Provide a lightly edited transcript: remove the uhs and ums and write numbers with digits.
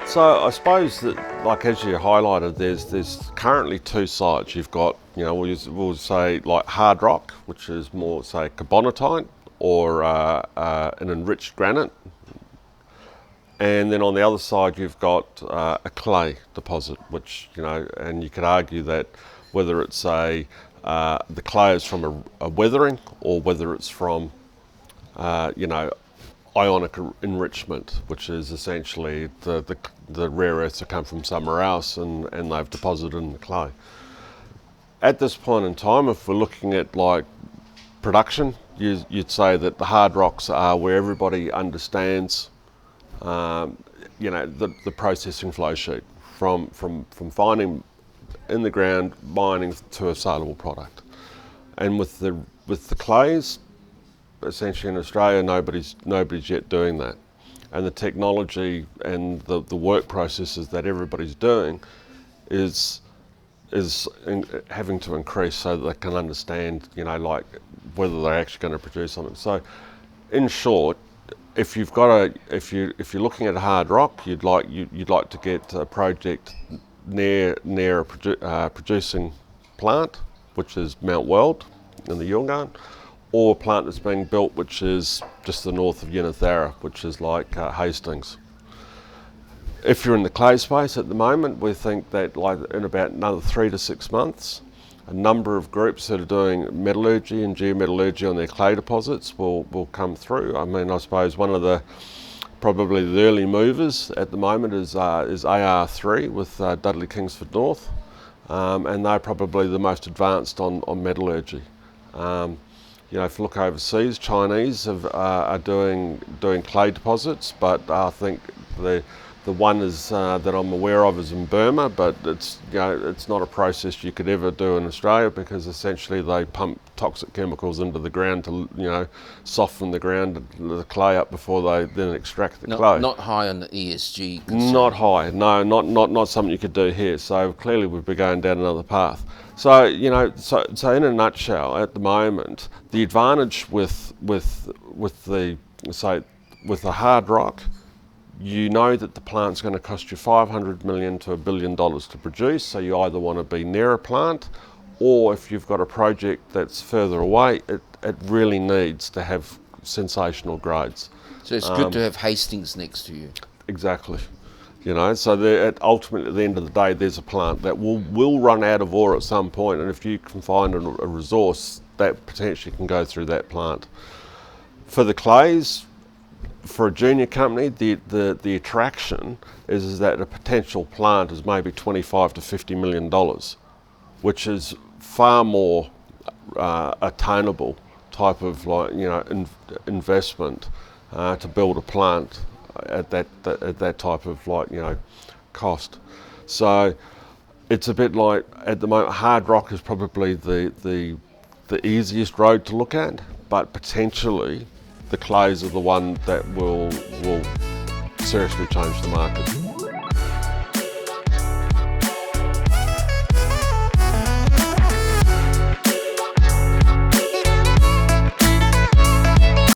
So I suppose that, like as you highlighted, there's currently two sides. You've got, we'll say like hard rock, which is more say carbonatite or an enriched granite, and then on the other side you've got a clay deposit, which and you could argue that whether it's the clay is from a weathering or whether it's from ionic enrichment, which is essentially the rare earths that come from somewhere else and they've deposited in the clay. At this point in time, if we're looking at like production, you'd say that the hard rocks are where everybody understands the processing flow sheet from finding in the ground, mining to a saleable product. And with the clays, essentially in Australia, nobody's yet doing that, and the technology and the work processes that everybody's doing is having to increase so that they can understand, like whether they're actually going to produce something. So, in short, if you're looking at hard rock, you'd like to get a project near a producing plant, which is Mount Weld in the Yilgarn, or a plant that's being built which is just the north of Yinnetharra, which is like Hastings. If you're in the clay space at the moment, we think that like in about another 3 to 6 months, a number of groups that are doing metallurgy and geometallurgy on their clay deposits will come through. I mean, I suppose probably the early movers at the moment is AR3 with Dudley Kingsford North, and they're probably the most advanced on metallurgy. If you look overseas, Chinese are doing clay deposits, but I think the one is that I'm aware of is in Burma, but it's not a process you could ever do in Australia because essentially they pump toxic chemicals into the ground to soften the clay up before they then extract the clay. Not high on the ESG concern. Not high, no, not something you could do here. So clearly we'd be going down another path. So so in a nutshell, at the moment, the advantage with the hard rock, that the plant's going to cost you $500 million to $1 billion to produce. So you either want to be near a plant, or if you've got a project that's further away, it really needs to have sensational grades. So it's good to have Hastings next to you. Exactly. So ultimately at the end of the day, there's a plant that will run out of ore at some point, and if you can find a resource, that potentially can go through that plant. For the clays, for a junior company, the attraction is that a potential plant is maybe $25 to $50 million, which is far more attainable type of investment to build a plant at that type of cost. So it's a bit like at the moment, hard rock is probably the easiest road to look at, but potentially the clays are the one that will seriously change the market.